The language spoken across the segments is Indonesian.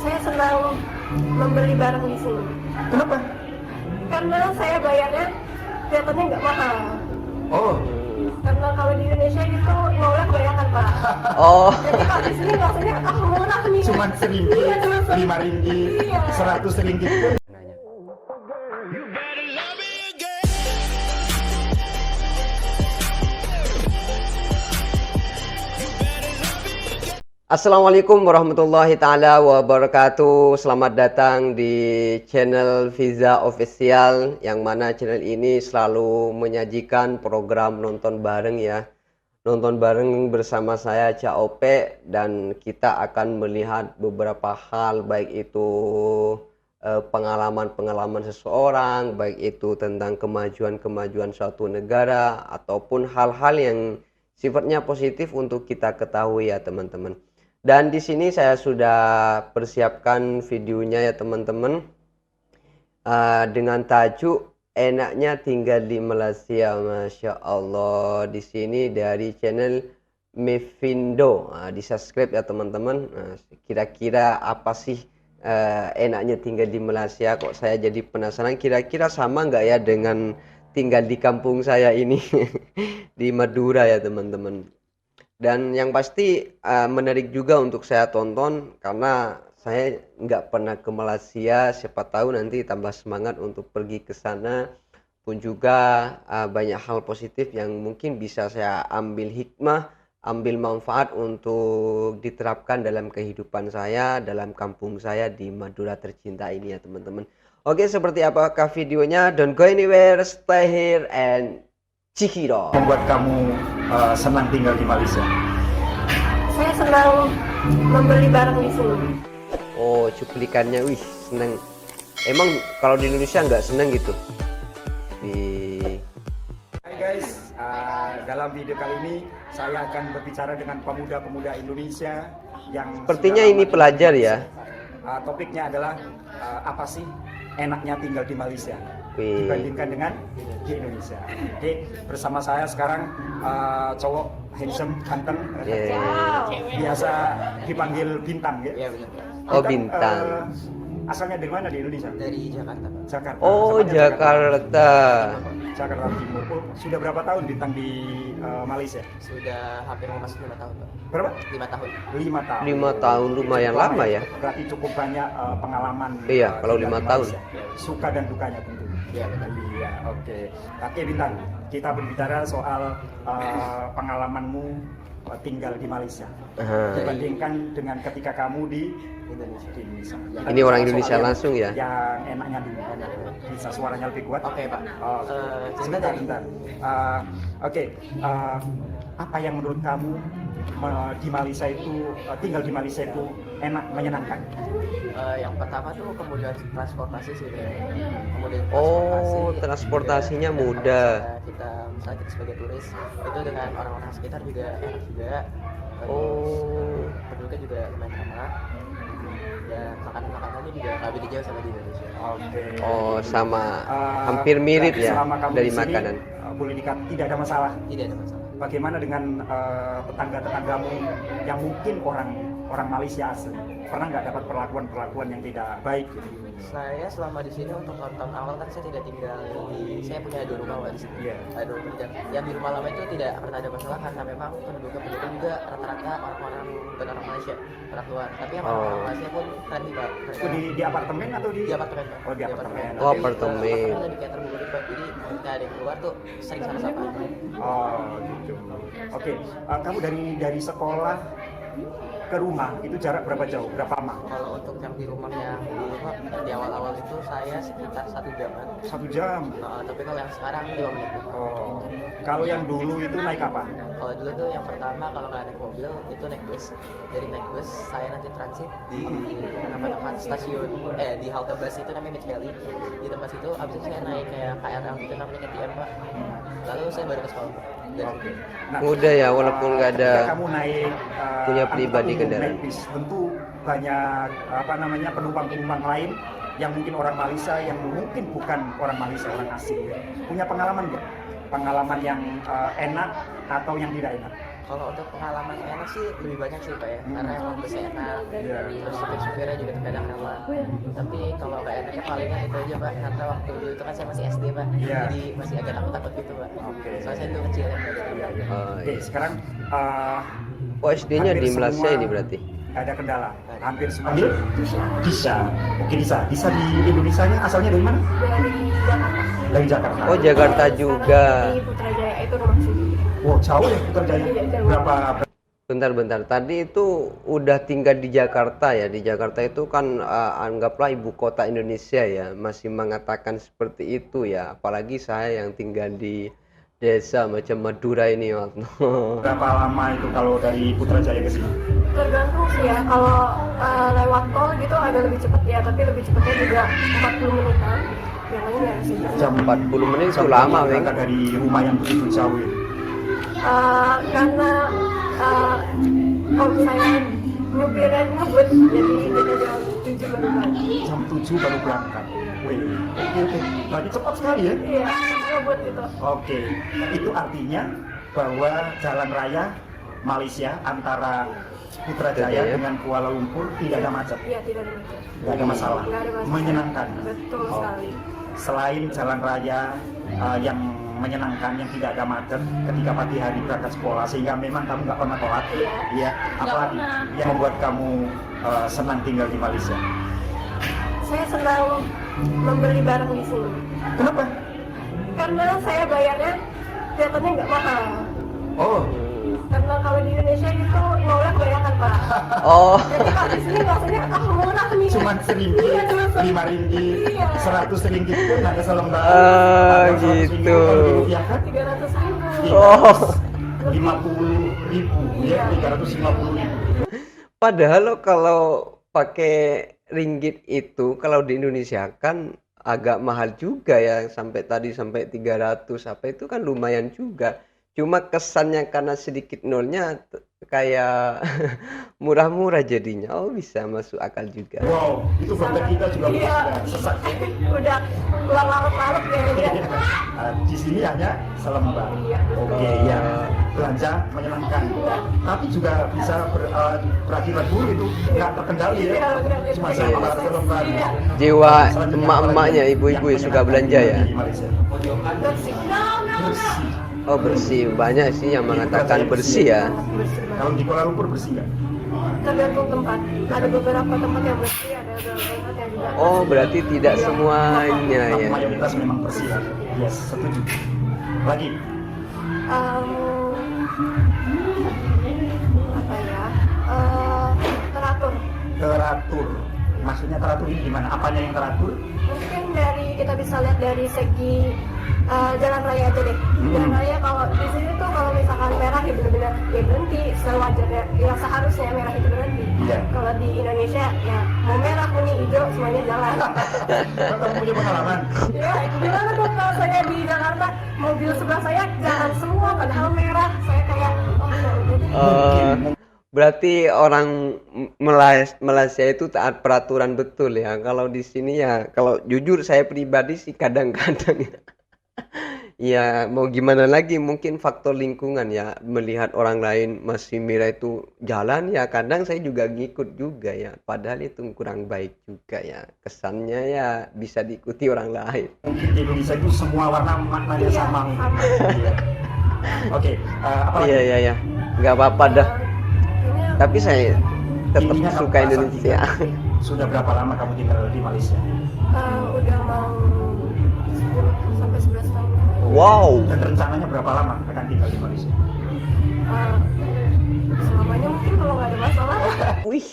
Saya senang membeli barang di sini. Kenapa? Karena saya bayarnya kelihatannya nggak mahal. Oh, Karena kalau di Indonesia gitu ngoleh kebanyakan Pak. Oh, Jadi kalau di sini maksudnya murah nih. cuman Iya, RM1, cuma RM5, Iya. RM100 pun. Assalamualaikum warahmatullahi taala wabarakatuh. Selamat datang di channel Fiza Official, yang mana channel ini selalu menyajikan program nonton bareng ya. Nonton bareng bersama saya Cak Ope, dan kita akan melihat beberapa hal, baik itu pengalaman-pengalaman seseorang, baik itu tentang kemajuan-kemajuan suatu negara, ataupun hal-hal yang sifatnya positif untuk kita ketahui ya teman-teman. Dan di sini saya sudah persiapkan videonya ya teman-teman, dengan tajuk enaknya tinggal di Malaysia. Masya Allah, di sini dari channel Mevindo. Di subscribe ya teman-teman. Kira-kira apa sih enaknya tinggal di Malaysia? Kok saya jadi penasaran, kira-kira sama nggak ya dengan tinggal di kampung saya ini di Madura ya teman-teman. Dan yang pasti menarik juga untuk saya tonton, karena saya nggak pernah ke Malaysia. Siapa tahu nanti tambah semangat untuk pergi ke sana, pun juga banyak hal positif yang mungkin bisa saya ambil hikmah, ambil manfaat untuk diterapkan dalam kehidupan saya, dalam kampung saya di Madura tercinta ini ya teman-teman. Oke, seperti apakah videonya? Don't go anywhere, stay here and check it out. Membuat kamu senang tinggal di Malaysia? Saya senang membeli barang di sini. Oh, cuplikannya, wih, seneng. Emang kalau di Indonesia nggak seneng gitu? Hai guys, dalam video kali ini saya akan berbicara dengan pemuda-pemuda Indonesia yang Sepertinya sudah ini lama pelajar di ya. Malaysia. Topiknya adalah apa sih enaknya tinggal di Malaysia Wih. dibandingkan dengan di Indonesia. Oke, bersama saya sekarang cowok handsome, ganteng, Yeah. biasa dipanggil Bintang ya. Oh, Bintang. Asalnya dari mana di Indonesia? Dari Jakarta, Pak. Jakarta. Oh, Asalnya Jakarta. Jakarta Timur. Oh, sudah berapa tahun Bintang di Malaysia? Sudah hampir mau masuk 5 tahun, Pak. Berapa? 5 tahun. 5 tahun. 5 tahun lumayan Cukup lama ya. Berarti cukup banyak pengalaman. Iya, kalau tinggal 5 di tahun. Malaysia. Suka dan dukanya tentu. Iya, benar. Iya, oke. Oke Bintang, kita berbicara soal pengalamanmu tinggal di Malaysia. Aha. Dibandingkan dengan ketika kamu di Indonesia. Indonesia. Ini orang Indonesia Soal langsung ya? Yang enaknya dulu. Bisa suaranya lebih kuat? Oke, Pak. Oh, Sebentar. sebentar. Oke, apa yang menurut kamu di Malaysia itu tinggal di Malaysia itu enak, menyenangkan? Yang pertama tuh kemudian transportasi sih. Kemudian Oh, transportasinya Dan mudah. kalau misalnya kita sebagai turis itu dengan orang-orang sekitar juga enak juga. Oh. Penduduknya juga lumayan ramah. Dan makanannya juga nggak beda jauh sama di Indonesia. Oke. Oh, sama, Eh, hampir mirip berarti ya selama kamu dari di sini, makanan. Boleh dikatakan tidak ada masalah. Tidak ada masalah. Bagaimana dengan tetangga-tetanggamu yang mungkin orang Malaysia asli? Pernah nggak dapat perlakuan-perlakuan yang tidak baik? Saya selama di sini untuk tahun awal kan saya tidak tinggal saya punya 2 rumah Pak, di sini. Iya. Ada 2 rumah, dan yang di rumah lama itu tidak pernah ada masalah karena memang penduduk juga rata-rata orang-orang bukan orang Malaysia, orang luar. Tapi yang orang Malaysia pun friendly Pak. Itu di apartemen atau di? Di apartemen Pak. Oh, di apartemen. Oh, apartemen. Apartemen lebih kayak terbuka Pak. Jadi ketika ada yang keluar tuh sering sama-sama. Oh gitu. Oke, kamu dari sekolah ke rumah itu jarak berapa jauh? Berapa lama? Kalau untuk yang di rumah yang dulu Pak, di awal-awal itu saya sekitar 1 jaman. 1 jam. Tapi kalau yang sekarang 5 menit Pak. Oh, kalau yang dulu itu naik apa? Kalau dulu tuh yang pertama kalau nggak naik mobil itu naik bus. Dari naik bus saya nanti transit di tempat stasiun di halte bus itu namanya Mid Valley. Di tempat situ abis itu saya naik kayak KRL gitu namanya KTM Pak. Lalu saya baru ke sekolah. Oke. Nah, Mudah ya, walaupun nggak ada ketika kamu naik punya angkutan pribadi umum, kendaraan. naik bis, tentu banyak penumpang-penumpang lain yang mungkin orang Malaysia, yang mungkin bukan orang Malaysia, orang asing. Punya pengalaman nggak? Pengalaman yang enak atau yang tidak enak? Kalau untuk pengalaman enak sih lebih banyak sih Pak ya, karena emang busnya enak, Iya. terus supir-supirnya juga terkadang ramah. Tapi kalau nggak enaknya palingan itu aja Pak, karena waktu dulu itu kan saya masih SD Pak, Iya. jadi masih agak takut-takut gitu Pak. Oke. Soalnya saya dulu kecil ya. Oke, sekarang Oh, SD-nya hampir di Malaysia semua ini berarti. ada kendala. Hampir semua. Bisa. Oke, bisa. Bisa di Indonesia-nya asalnya dari mana? Dari Jakarta. Dari Jakarta. Oh, Jakarta Sekarang juga. di Putrajaya itu rumah sini. Wow, jauh ya Putrajaya. Iya, jauh. Berapa? Bentar. Tadi itu udah tinggal di Jakarta ya. Di Jakarta itu kan anggaplah ibu kota Indonesia ya. Masih mengatakan seperti itu ya. Apalagi saya yang tinggal di desa macam Madura ini waktu. Berapa lama itu kalau dari Putrajaya ke sini? Tergantung sih ya, kalau lewat tol gitu agak lebih cepat ya, tapi lebih cepatnya juga 40 menitan. Yang lain ya sejam. Jam 40 menit itu lama, Weng. Berangkat dari rumah yang begitu jauh itu. Karena om saya nyupirnya ngebut, jadi kita jam 7 baru berangkat. Jam 7 baru berangkat. Wih, oke. Berarti cepat sekali ya? Iya, ngebut gitu. Oke, itu artinya bahwa jalan raya Malaysia antara Putrajaya Putrajaya. dengan Kuala Lumpur tidak ada macet, Iya, tidak ada macet. tidak ada masalah, Nggak ada masalah. menyenangkan. Betul Oh. sekali. Selain jalan raya yang menyenangkan, yang tidak ada macet ketika pagi hari berangkat sekolah, sehingga memang kamu nggak pernah telat. Iya. Iya, apalagi yang membuat kamu senang tinggal di Malaysia. Saya senang membeli barang di sini. Kenapa? Karena saya bayarnya kelihatannya nggak mahal. Oh, Karena kalau di Indonesia gitu nolak bayarkan Pak. Oh, Jadi kalau di sini rasanya murah nih. cuma ringgit, Iya, cuma 5 ringgit, Iya. 100 ringgit pun ada selembar. Ah, Ada 100 ringgit gitu. kalau dirupiahkan, 300.000. Oh. 50.000, ya, 350.000. padahal lo kalau pakai ringgit itu kalau di Indonesia kan agak mahal juga ya, sampai 300 apa itu kan lumayan juga. Cuma kesannya karena sedikit nolnya kayak murah-murah jadinya. Oh, bisa masuk akal juga. Wow, itu konten kita juga Iya. sudah sesat. Udah keluar larut-larut kayaknya. Di sini hanya selembar. Iya, betul. Oke, ya, belanja menyenangkan. Tapi juga bisa berakibat buruk itu nggak terkendali ya. Iya, nggak Cuma terkendali. selembar. Iya. Jiwa Selanjutnya, emak-emaknya, apalagi ibu-ibu yang suka belanja ya. di Malaysia? Bersih. Bersih. Oh, bersih. Banyak sih yang mengatakan bersih ya. Bersih banget. Kalau di Kuala Lumpur bersih nggak? Tergantung tempat. Ada beberapa tempat yang bersih, ada beberapa tempat yang juga. Oh, berarti tidak semuanya Tapi ya. mayoritas memang bersih ya. Yes, setuju. Lagi, Apa ya? Teratur. teratur. Maksudnya teratur ini gimana? Apanya yang teratur? Mungkin dari kita bisa lihat dari segi jalan raya aja deh. Jalan raya kalau di sini tuh kalau misalkan merah ya benar-benar ya berhenti sewajarnya, ya seharusnya merah itu berhenti. Iya. Kalau di Indonesia ya mau merah kuning hijau semuanya jalan. Kalau kamu punya pengalaman, Ya gimana dong kalau saya di Jakarta mobil sebelah saya jalan semua padahal merah, saya kayak oh ya udah deh. Berarti orang Malaysia itu taat peraturan betul ya. Kalau di sini ya, kalau jujur saya pribadi sih kadang-kadang ya mau gimana lagi, mungkin faktor lingkungan ya, melihat orang lain masih merah itu jalan ya, kadang saya juga ngikut juga ya, padahal itu kurang baik juga ya, kesannya ya bisa diikuti orang lain. mungkin di Indonesia itu semua warna maknanya Iya, sama. sama. Iya. Oke, apa lagi? Iya, nggak apa-apa dah, Ini tapi saya tetap Intinya kamu suka merasa Indonesia. tinggal. Sudah berapa lama kamu tinggal di Malaysia? udah mau 10 sampai 11 tahun. Wow, Dan rencananya berapa lama akan tinggal di Malaysia? Selamanya mungkin kalau nggak ada masalah. wih,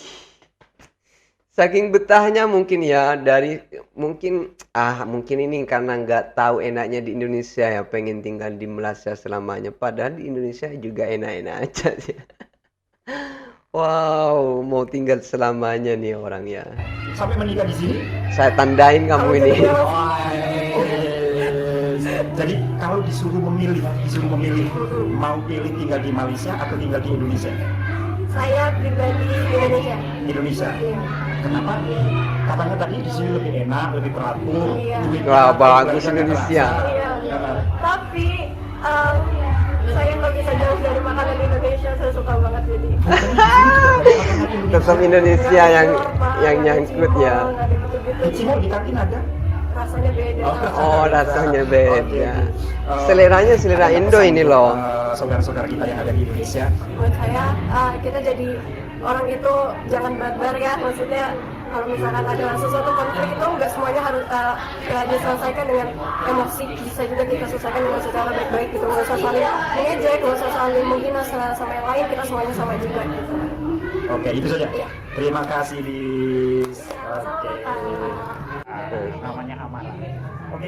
saking betahnya mungkin ya, dari mungkin ini karena nggak tahu enaknya di Indonesia ya, pengen tinggal di Malaysia selamanya, padahal di Indonesia juga enak-enak aja sih. Wow, mau tinggal selamanya nih orang ya. Sampai menikah di sini? Saya tandain kamu ini. Jadi kalau disuruh memilih, mau pilih tinggal di Malaysia atau tinggal di Indonesia? Saya pribadi Indonesia. Indonesia. Iya. Kenapa? Katanya tadi di sini lebih enak, lebih teratur. Iya. duit Wah, kita bagus juga nggak Indonesia. kerasa. Iya. Tapi saya nggak bisa jauh dari makanan Indonesia, saya suka banget jadi. Tetap Indonesia yang nyangkut ya. Di Cimol di kantin ada? Rasanya beda. Oh, rasanya beda. Seleranya selera Indo ini loh. Saudara-saudara kita yang ada di Indonesia. Buat saya kita jadi orang itu jangan barbar ya, maksudnya kalau misalkan ada sesuatu konflik itu nggak semuanya harus diselesaikan dengan emosi, bisa juga kita selesaikan dengan secara baik-baik gitu, nggak usah saling mengejek, nggak usah saling menghina sama yang lain, kita semuanya sama juga gitu. Oke, itu saja. Iya. Terima kasih Lis. Oke. Namanya Amara. Oke,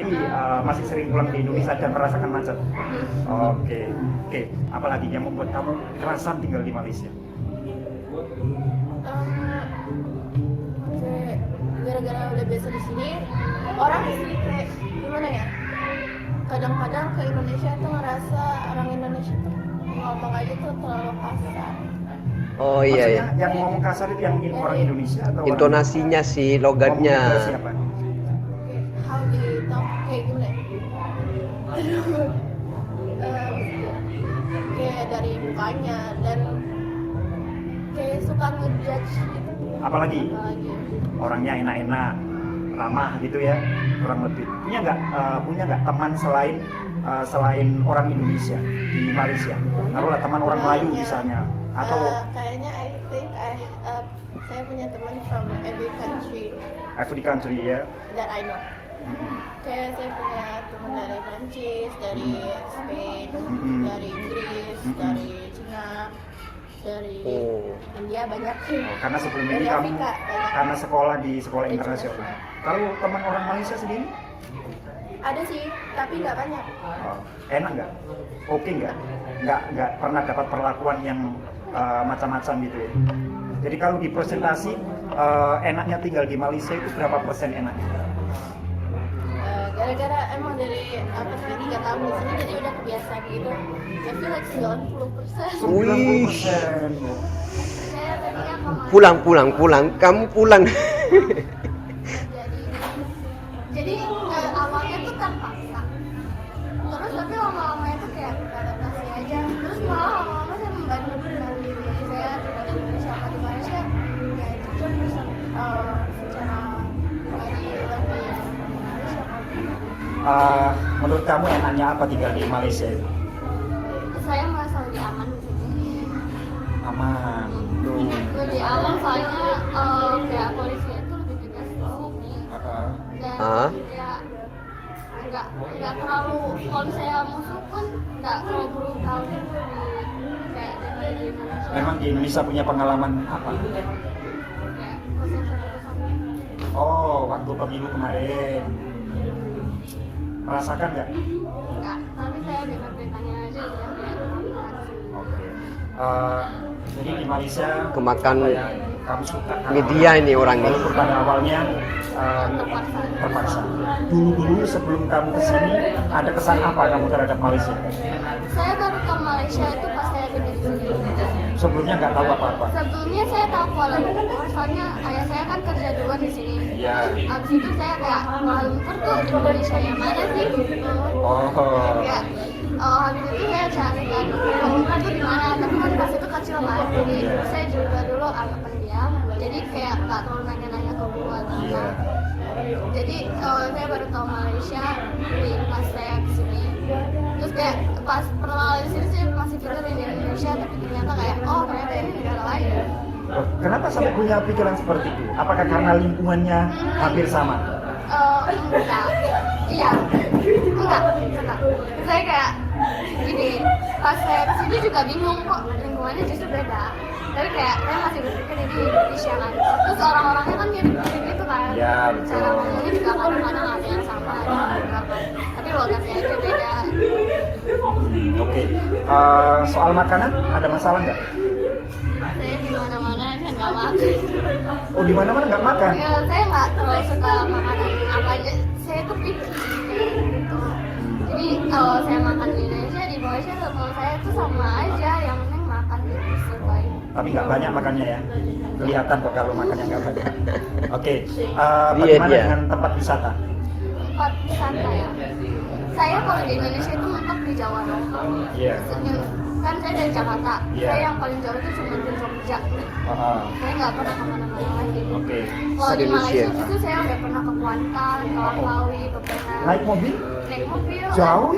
masih sering pulang ke Indonesia dan merasakan macet. Oke. Apalagi yang membuat kamu kerasan tinggal di Malaysia? Gara-gara udah biasa di sini, orang di sini kayak gimana ya? Kadang-kadang ke Indonesia tuh ngerasa orang Indonesia tuh ngomong aja tuh terlalu kasar. Oh iya ya. Maksudnya yang ngomong kasar itu yang orang Indonesia atau orang- Intonasinya sih, ngomong logatnya. ke siapa? Kayak how do you talk, kayak gimana ya? Kayak dari mukanya dan kayak suka ngejudge gitu. Apalagi Apalagi orangnya enak-enak, ramah gitu ya, kurang lebih. Punya nggak teman selain orang Indonesia di Malaysia? Taruhlah teman orang Melayu misalnya, atau kayaknya I think saya punya teman from every country African country ya. that I know. Kayak saya punya teman dari Prancis, dari Spain, dari Inggris, dari Cina, dari Oh. India banyak. Karena sebelum Dari ini kamu Afrika, banyak. karena sekolah di sekolah Di internasional. Cina. Kalau teman orang Malaysia sendiri, Ada sih, tapi nggak banyak. enak nggak? Oke nggak? Nggak pernah dapat perlakuan yang macam-macam gitu ya. Jadi kalau di presentasi enaknya tinggal di Malaysia itu berapa persen enaknya? Gara-gara emang dari 3 tahun di sini jadi udah kebiasaan gitu. I feel like 90%. 90%. Saya tadinya Pulang. Kamu pulang. jadi awalnya tuh terpaksa. Terus tapi lama-lama itu kayak adaptasi aja. Terus malah lama-lama saya membantu dengan diri saya dari Indonesia ke Malaysia. Kayak jujur bisa secara pribadi lebih Indonesia. Menurut kamu enaknya apa tinggal di Malaysia itu? Saya merasa lebih aman di sini. Aman. Tuh. Lebih aman soalnya kayak polisi itu lebih tegas di sini. Dan ya nggak terlalu, kalau saya musuh pun nggak terlalu brutal gitu kayak di Indonesia. Memang di Indonesia punya pengalaman apa? Kayak proses-proses Oh, waktu pemilu kemarin. Merasakan nggak? enggak, tapi saya dengar beritanya aja ya kayak Oke. Jadi di Malaysia Kemakan kayak kamu suka media ini orang ini. walaupun pada awalnya terpaksa. Dulu sebelum kamu kesini ada kesan apa kamu terhadap Malaysia? saya baru ke Malaysia itu pas saya tinggal di sini. Sebelumnya nggak tahu apa-apa. Sebelumnya saya tahu Kuala Lumpur, soalnya ayah saya kan kerja duluan di sini. Ya. Abis itu saya kayak Kuala Lumpur tuh Indonesia yang mana sih gitu. Oh. Ya, habis itu saya cari kan Kuala Lumpur tuh di mana, tapi kan pas itu kecil kan, jadi saya juga dulu agak pendiam, jadi kayak nggak terlalu nanya-nanya ke buat Iya. jadi saya baru tahu Malaysia pas saya kesini. Terus kayak pas pertama kali di sini saya masih pikir ini Indonesia, tapi ternyata kayak ternyata ini negara lain. Oh, kenapa sampai punya pikiran seperti itu? Apakah karena lingkungannya hampir sama? Enggak. Iya. Enggak. Saya kayak gini, pas saya kesini juga bingung kok lingkungannya justru beda. Tapi kayak saya masih berpikir ini Indonesia kan. Terus orang-orangnya kan mirip-mirip gitu kan. Ya, betul. Cara ngomongnya juga kadang-kadang ada yang sama, ada yang enggak kan. Tapi logatnya aja beda. Oke. Soal makanan ada masalah nggak? Saya di mana-mana saya nggak makan. Oh, di mana-mana nggak makan? Ya, saya nggak terlalu suka makanan apa aja. Saya tuh picky gitu. Jadi kalau saya makan di Indonesia, di Malaysia kalau saya tuh sama aja. Yang penting makan gitu sesuai. Tapi nggak banyak makannya ya? Kelihatan kok kalau makannya nggak banyak. Oke. Iya, Bagaimana dia. dengan tempat wisata? Tempat wisata ya. Saya kalau di Indonesia itu mentok di Jawa dong. Iya. Kan saya dari Jakarta. Iya. Saya yang paling jauh itu cuma di Jogja. Saya nggak pernah kemana-mana lagi. Oke. Kalau di Indonesia. Malaysia itu saya udah pernah ke Kuantan, ke Langkawi, ke Penang. Naik mobil? Naik mobil. Jauh?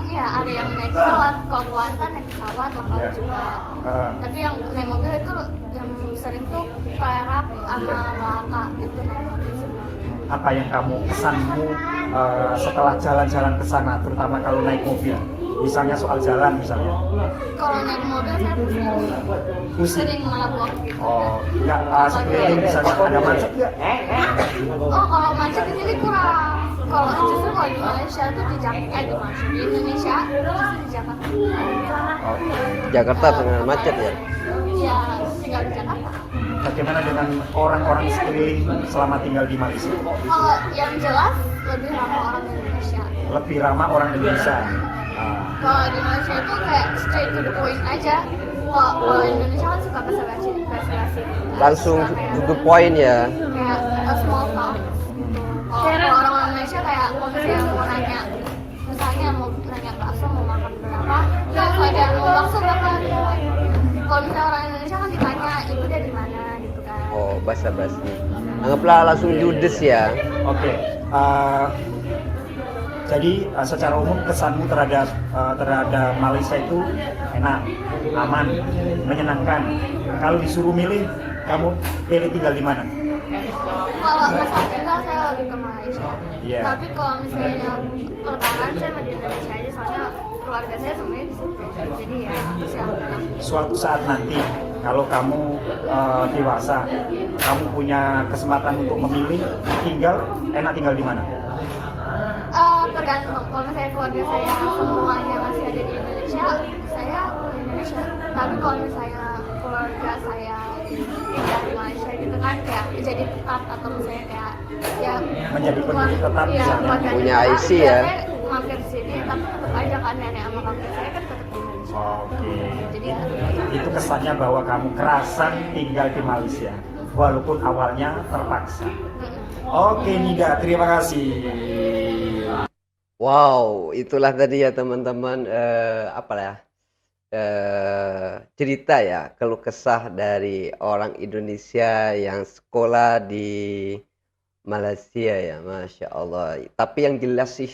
Iya, ada yang naik pesawat. Kalau Kuantan naik pesawat, Langkawi Iya. juga. Ah. Tapi yang naik mobil itu yang sering tuh Perak sama Malaka itu naik mobil semua. Apa yang kamu kesanmu setelah jalan-jalan ke sana, terutama kalau naik mobil? Misalnya soal jalan misalnya. Kalau naik mobil saya Pusing. sering mabok gitu. Oh, enggak sekeliling misalnya ada macet nggak? Oh, kalau macet di sini kurang. Kalau justru kalau di Malaysia tuh di Jakarta, di Malaysia di Indonesia justru di Jakarta. Jakarta dengan macet ya. Iya, tinggal di Jakarta. Bagaimana dengan orang-orang sekeliling selama tinggal di Malaysia? Kalau yang jelas lebih ramah orang Indonesia. Lebih ramah orang Indonesia. Ah, Kalau di Malaysia itu kayak straight to the point aja. Kalau Indonesia kan suka basa-basi. Langsung Suka to the point ya. kayak a small talk. Kalau orang Indonesia kayak kalau misalnya mau nanya, misalnya mau nanya bakso mau makan berapa, terus ada mau bakso berapa. Kalau misalnya orang Indonesia kan ditanya itu dari mana gitu kan. Oh, basa-basi. Anggaplah langsung judes ya. Oke. Jadi secara umum kesanmu terhadap Malaysia itu enak, aman, menyenangkan. Kalau disuruh milih, kamu pilih tinggal di mana? Kalau masalah tinggal saya lebih ke Malaysia. Iya. Tapi kalau misalnya lebaran saya lebih di Indonesia aja soalnya keluarga saya semuanya di situ. Jadi ya silakan. Suatu saat nanti, kalau kamu dewasa, kamu punya kesempatan untuk memilih enak tinggal di mana? Tergantung. Kalau misalnya keluarga saya semuanya masih ada di Indonesia, saya di Indonesia. Tapi kalau misalnya keluarga saya tinggal di Malaysia gitu kan kayak jadi tetap atau misalnya kayak ya Menjadi penduduk tetap misalnya. keluarga Punya tetap, IC ya ya. saya mampir di sini tapi tetap aja kan nenek sama kakek saya kan tetap di Indonesia. Oke. Jadi ya, Itu kesannya bahwa kamu kerasan tinggal di Malaysia, walaupun awalnya terpaksa. Oke Nida, terima kasih. Wow, itulah tadi ya teman-teman cerita ya, keluh kesah dari orang Indonesia yang sekolah di Malaysia ya, Masya Allah. Tapi yang jelas sih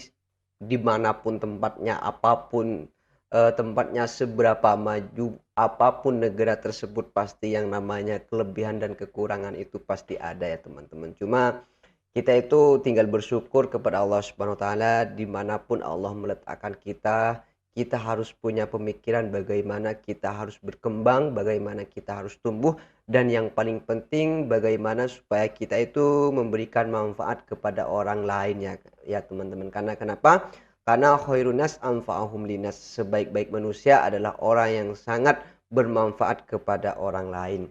dimanapun tempatnya, apapun tempatnya, seberapa maju apapun negara tersebut, pasti yang namanya kelebihan dan kekurangan itu pasti ada ya teman-teman. Cuma kita itu tinggal bersyukur kepada Allah Subhanahu wa taala dimanapun Allah meletakkan kita. Kita harus punya pemikiran bagaimana kita harus berkembang, bagaimana kita harus tumbuh, dan yang paling penting bagaimana supaya kita itu memberikan manfaat kepada orang lain ya teman-teman. Karena kenapa? Karena khairun nas anfa'uhum linas, sebaik-baik manusia adalah orang yang sangat bermanfaat kepada orang lain.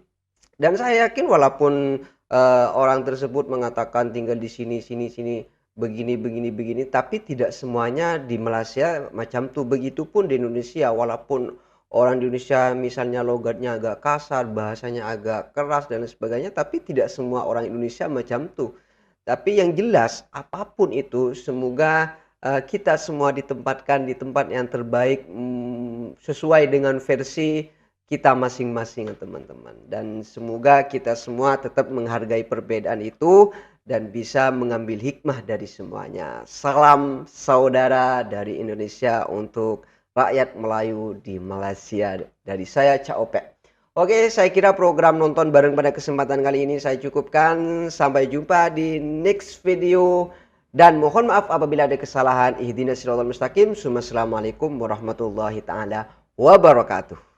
Dan saya yakin walaupun orang tersebut mengatakan tinggal di sini begini, tapi tidak semuanya di Malaysia macam tuh. Begitupun di Indonesia, walaupun orang di Indonesia misalnya logatnya agak kasar, bahasanya agak keras dan sebagainya, tapi tidak semua orang Indonesia macam tuh. Tapi yang jelas apapun itu, semoga kita semua ditempatkan di tempat yang terbaik sesuai dengan versi kita masing-masing teman-teman. Dan semoga kita semua tetap menghargai perbedaan itu dan bisa mengambil hikmah dari semuanya. Salam saudara dari Indonesia untuk rakyat Melayu di Malaysia. Dari saya Cak Opek. Oke, saya kira program nonton bareng pada kesempatan kali ini saya cukupkan. Sampai jumpa di next video. Dan mohon maaf apabila ada kesalahan. Ihdinas siratal mustaqim. Assalamualaikum warahmatullahi taala wabarakatuh.